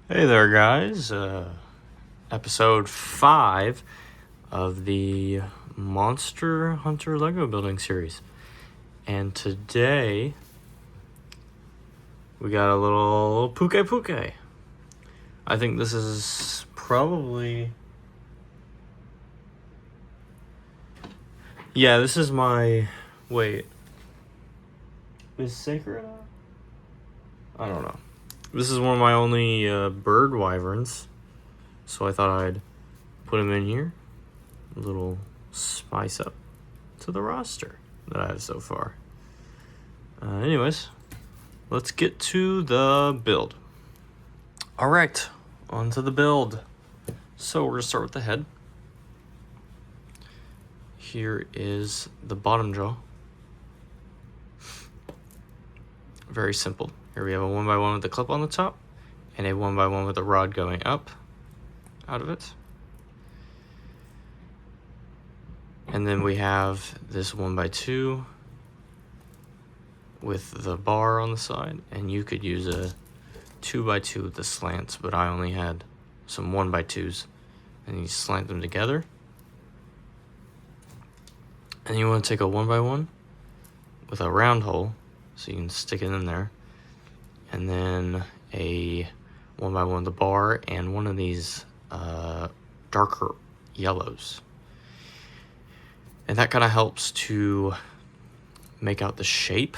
Hey there, guys. Episode 5 of the Monster Hunter Lego building series. And today, we got a little Pukei Pukei. I think this is probably... Yeah, this is my... Wait. Is Sacred? I don't know. This is one of my only bird wyverns. So I thought I'd put him in here. A little spice up to the roster that I have so far. Anyways, let's get to the build. All right, on to the build. So we're gonna start with the head. Here is the bottom jaw. Very simple. Here we have a 1x1 with the clip on the top and a 1x1 with the rod going up out of it. And then we have this 1x2 with the bar on the side, and you could use a 2x2 with the slants, but I only had some 1x2s, and you slant them together. And you want to take a 1x1 with a round hole, so you can stick it in there, and then a 1x1 with the bar and one of these darker yellows. And that kind of helps to make out the shape,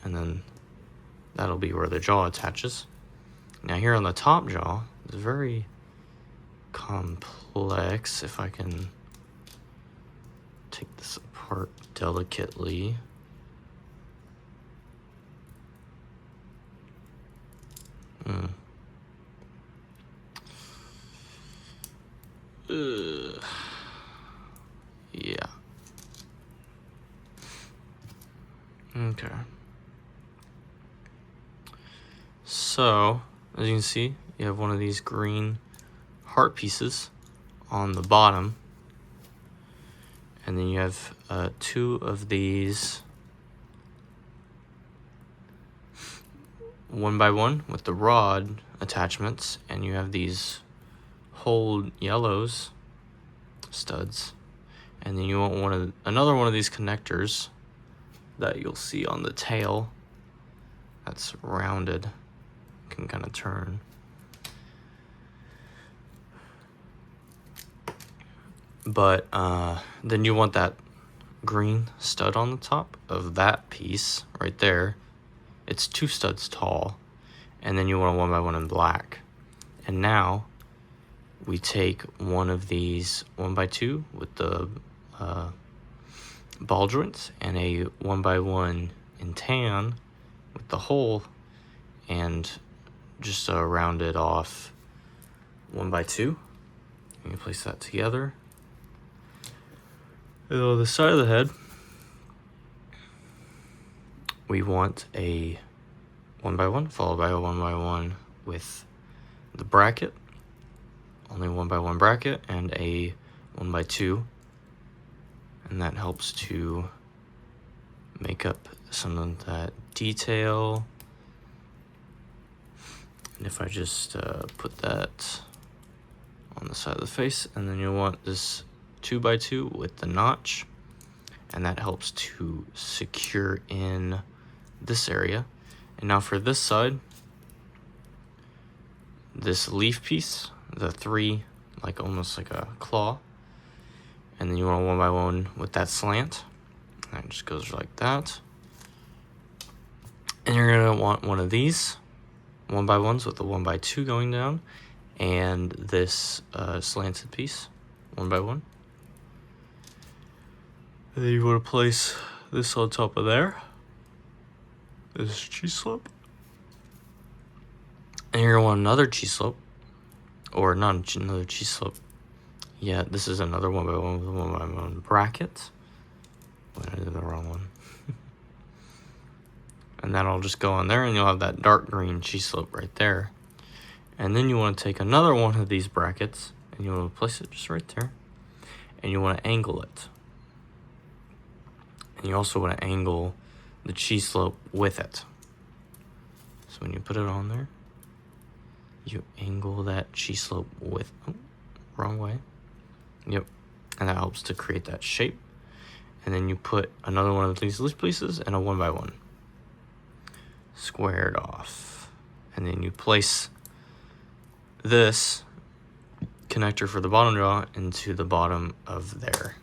and then that'll be where the jaw attaches. Now here on the top jaw, it's very complex. If I can take this apart delicately. Yeah. Okay. So, as you can see, you have one of these green heart pieces on the bottom. And then you have two of these 1x1 with the rod attachments, and you have these whole yellows studs. And then you want another one of these connectors that you'll see on the tail that's rounded, can kind of turn. But then you want that green stud on the top of that piece right there. It's 2 studs tall, and then you want a 1x1 in black. And now we take one of these 1x2 with the ball joints and a 1x1 in tan with the hole, and just a rounded off 1x2. And you place that together. And on the side of the head, we want a 1x1 followed by a 1x1 with the bracket, only 1x1 bracket, and a 1x2. And that helps to make up some of that detail. And if I just put that on the side of the face, and then you'll want this 2x2 with the notch, and that helps to secure in this area. And now for this side, this leaf piece, the 3, like almost like a claw, and then you want a 1x1 with that slant, and it just goes like that. And you're gonna want one of these 1x1s with the 1x2 going down, and this slanted piece 1x1. And then you want to place this on top of there, this cheese slope. And you're gonna want another cheese slope, or not another cheese slope. Yeah, this is another 1x1 with a 1x1 bracket. I did the wrong one. And that'll just go on there, and you'll have that dark green cheese slope right there. And then you want to take another one of these brackets, and you want to place it just right there. And you want to angle it. And you also want to angle the cheese slope with it. So when you put it on there, you angle that G-slope with, oh, wrong way. Yep, and that helps to create that shape. And then you put another one of these leaf pieces and a 1x1. Squared off. And then you place this connector for the bottom jaw into the bottom of there.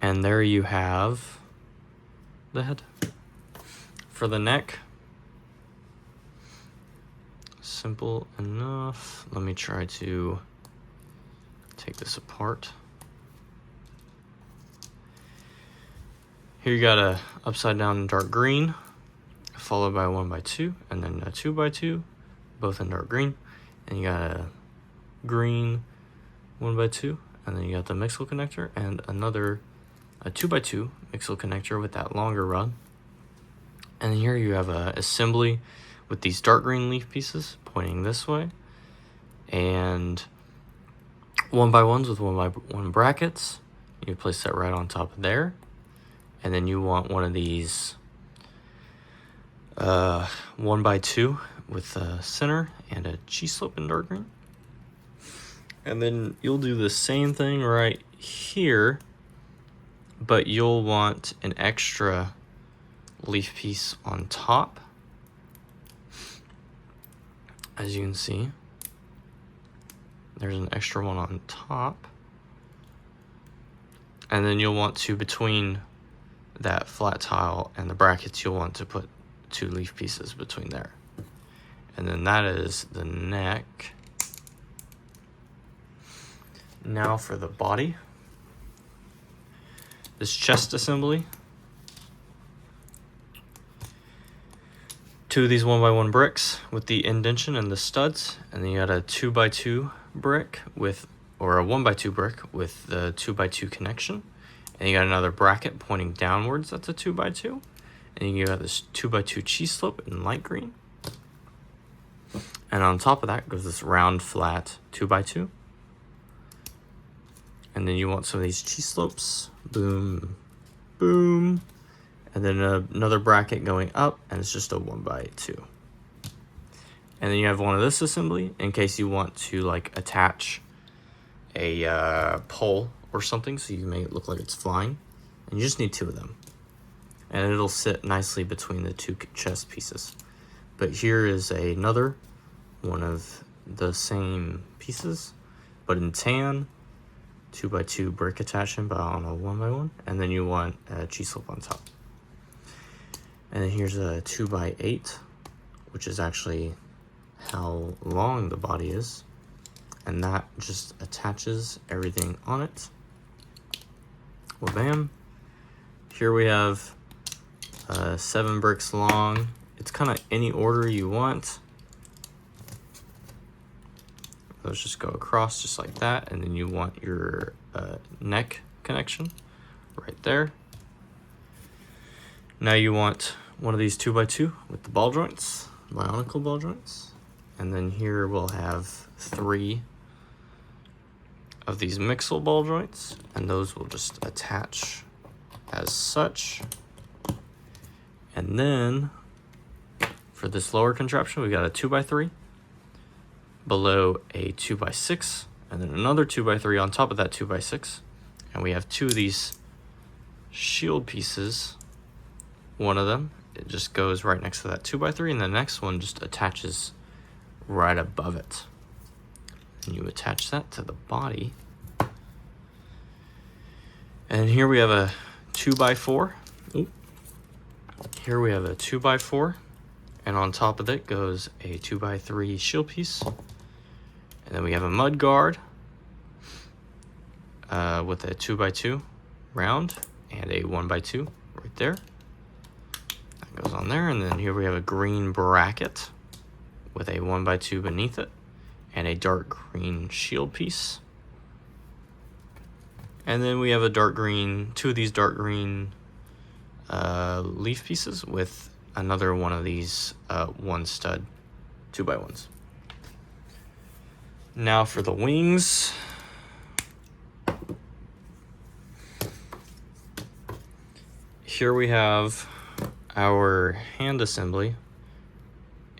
And there you have the head. For the neck, simple enough. Let me try to take this apart. Here you got a upside down dark green, followed by a 1x2, and then a 2x2, both in dark green. And you got a green 1x2, and then you got the mixel connector and another a 2x2 mixel connector with that longer rod. And then here you have a assembly with these dark green leaf pieces pointing this way, and 1x1s with 1x1 brackets. You place that right on top of there. And then you want one of these 1x2 with a center and a G-slope in dark green. And then you'll do the same thing right here, but you'll want an extra leaf piece on top. As you can see, there's an extra one on top. And then you'll want to, between that flat tile and the brackets, you'll want to put 2 leaf pieces between there. And then that is the neck. Now for the body. This chest assembly. 2 of these 1x1 bricks with the indentation and the studs, and then you got a 2x2 brick with, or a 1x2 brick with the 2x2 connection. And you got another bracket pointing downwards, that's a 2x2. And you got this 2x2 G-slope in light green. And on top of that goes this round flat 2x2. And then you want some of these G-slopes, boom, boom. And then another bracket going up, and it's just a 1x2. And then you have one of this assembly in case you want to like attach a pole or something, so you make it look like it's flying. And you just need 2 of them. And it'll sit nicely between the 2 chest pieces. But here is another one of the same pieces, but in tan, 2x2 brick attachment, but on a 1x1. And then you want a G-slope on top. And then here's a 2x8, which is actually how long the body is. And that just attaches everything on it. Well, bam. Here we have 7 bricks long. It's kind of any order you want. Let's just go across just like that. And then you want your neck connection right there. Now you want one of these 2x2 with the ball joints, bionicle ball joints. And then here we'll have 3 of these mixel ball joints, and those will just attach as such. And then for this lower contraption, we got a 2x3 below a 2x6, and then another 2x3 on top of that 2x6. And we have 2 of these shield pieces. One of them, it just goes right next to that 2x3, and the next one just attaches right above it. And you attach that to the body. And here we have a 2x4. Here we have a 2x4, and on top of it goes a 2x3 shield piece. And then we have a mud guard with a 2x2 round and a 1x2 right there. That goes on there. And then here we have a green bracket with a 1x2 beneath it and a dark green shield piece. And then we have a dark green, 2 of these dark green leaf pieces with another one of these 1 stud 2x1s. Now for the wings. Here we have our hand assembly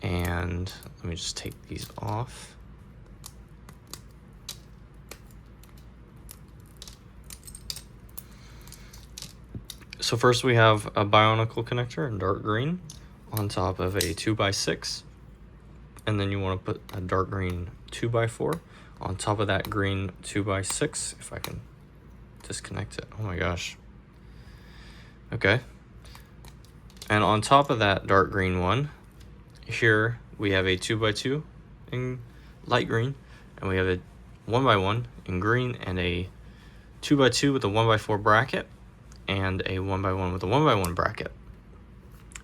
And let me just take these off. So first we have a Bionicle connector in dark green on top of a 2x6. And then you want to put a dark green 2x4 on top of that green 2x6. If I can disconnect it. Oh my gosh. Okay. And on top of that dark green one, here we have a 2x2 in light green, and we have a 1x1 in green, and a 2x2 with a 1x4 bracket, and a 1x1 with a 1x1 bracket.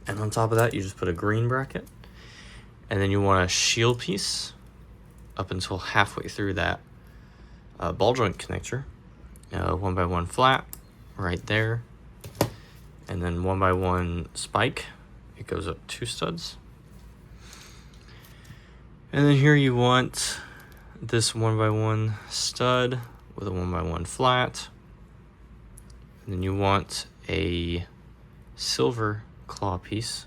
And on top of that, you just put a green bracket, and then you want a shield piece up until halfway through that ball joint connector. 1x1 flat right there, and then 1x1 spike. It goes up 2 studs. And then here you want this 1x1 stud with a 1x1 flat. And then you want a silver claw piece,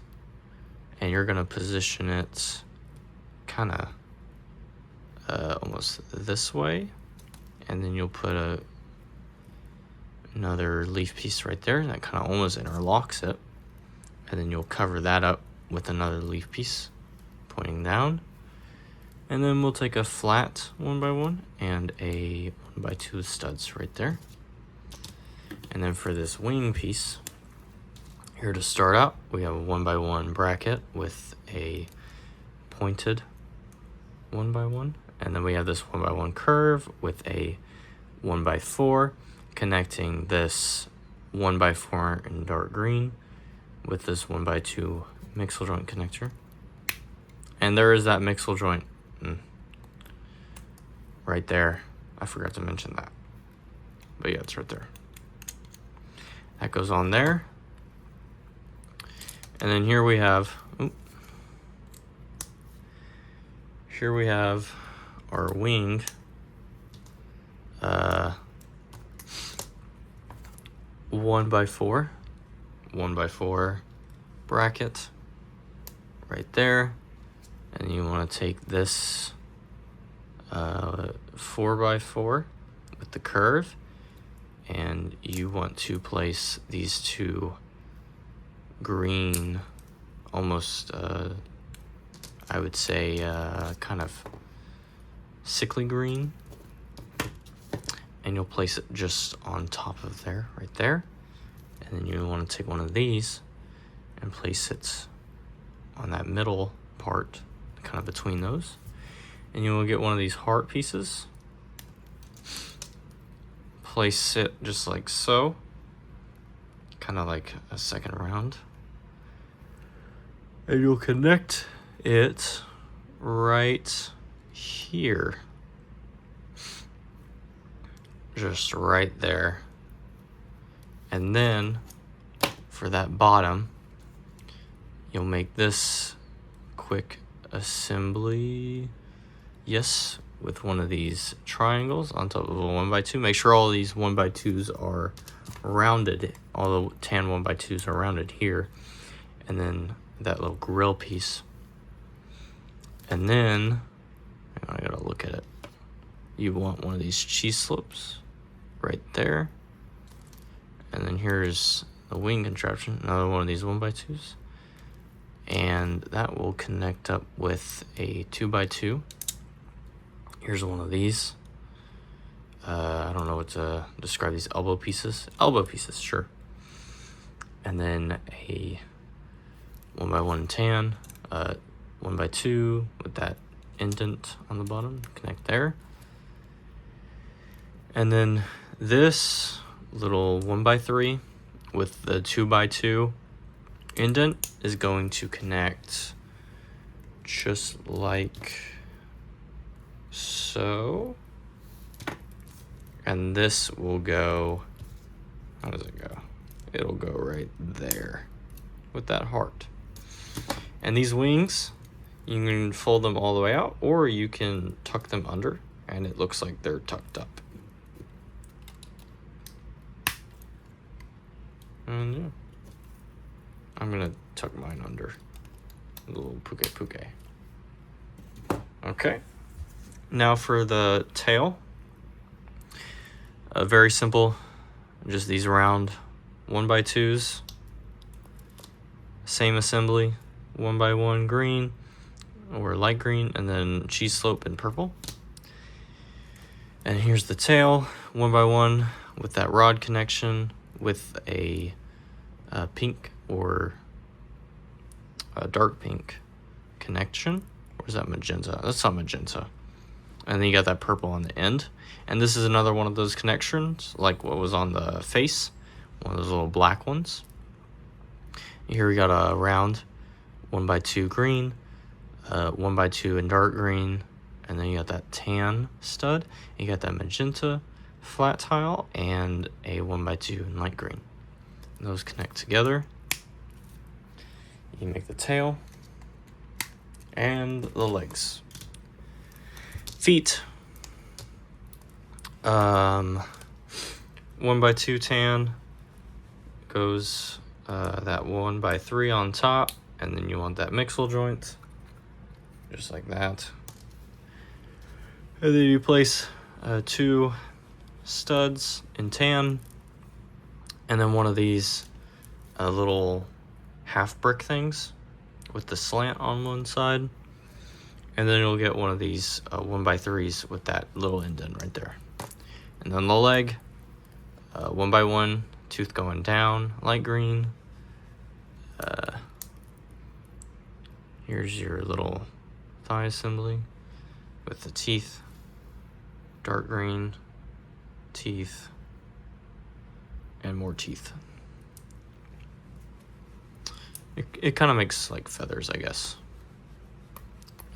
and you're gonna position it kind of almost this way, and then you'll put another leaf piece right there, and that kind of almost interlocks it, and then you'll cover that up with another leaf piece pointing down. And then we'll take a flat 1x1 and a 1x2 studs right there. And then for this wing piece, here to start out, we have a 1x1 bracket with a pointed 1x1. And then we have this 1x1 curve with a 1x4 connecting this 1x4 in dark green with this 1x2 mixel joint connector. And there is that mixel joint right there. I forgot to mention that, but yeah, it's right there. That goes on there. And then here we have our wing. 1x4 bracket right there. And you want to take this 4x4 with the curve, and you want to place these two green, almost I would say kind of sickly green, and you'll place it just on top of there, right there. And then you want to take one of these and place it on that middle part, kind of between those. And you will get one of these heart pieces. Place it just like so, kind of like a second round. And you'll connect it right here. Just right there. And then for that bottom, you'll make this quick assembly. Yes, with one of these triangles on top of a 1x2. Make sure all these 1x2s are rounded. All the tan 1x2s are rounded here. And then that little grill piece. And then, I gotta look at it. You want one of these cheese slips right there. And then here's the wing contraption, another one of these 1x2s. And that will connect up with a 2x2. Here's one of these. I don't know what to describe these elbow pieces. Elbow pieces, sure. And then a 1x1 tan, 1x2 with that indent on the bottom, connect there. And then this little 1x3 with the 2x2 indent is going to connect just like so. And this will go, how does it go? It'll go right there with that heart. And these wings, you can fold them all the way out, or you can tuck them under and it looks like they're tucked up. And yeah, I'm gonna tuck mine under. Little Pukei Pukei. Okay. Now for the tail. Very simple. Just these round 1x2s. Same assembly. 1x1 green or light green, and then cheese slope in purple. And here's the tail, 1x1 with that rod connection with a pink or a dark pink connection. Or is that magenta? That's not magenta. And then you got that purple on the end. And this is another one of those connections, like what was on the face, one of those little black ones. Here we got a round 1x2 green, 1x2 in dark green, and then you got that tan stud. You got that magenta flat tile and a 1x2 in light green. And those connect together. You make the tail and the legs. Feet. 1x2 tan goes that 1x3 on top, and then you want that mixel joint, just like that. And then you place 2 studs in tan, and then one of these little half brick things with the slant on one side, and then you'll get one of these 1x3s with that little indent right there. And then the leg, 1x1, tooth going down, light green. Here's your little thigh assembly with the teeth, dark green, teeth, and more teeth. It kind of makes like feathers, I guess.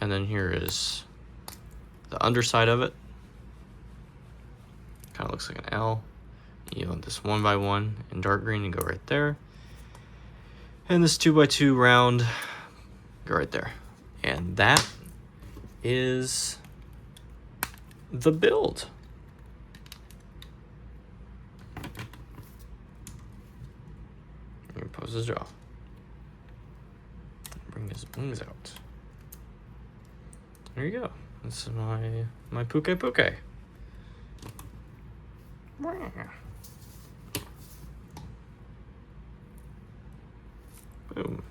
And then here is the underside of it. Kind of looks like an L. You want this 1x1 in dark green, you go right there. And this 2x2 round, go right there. And that is the build. Pose his jaw. Bring his wings out. There you go. This is my Pukei Pukei. Boom.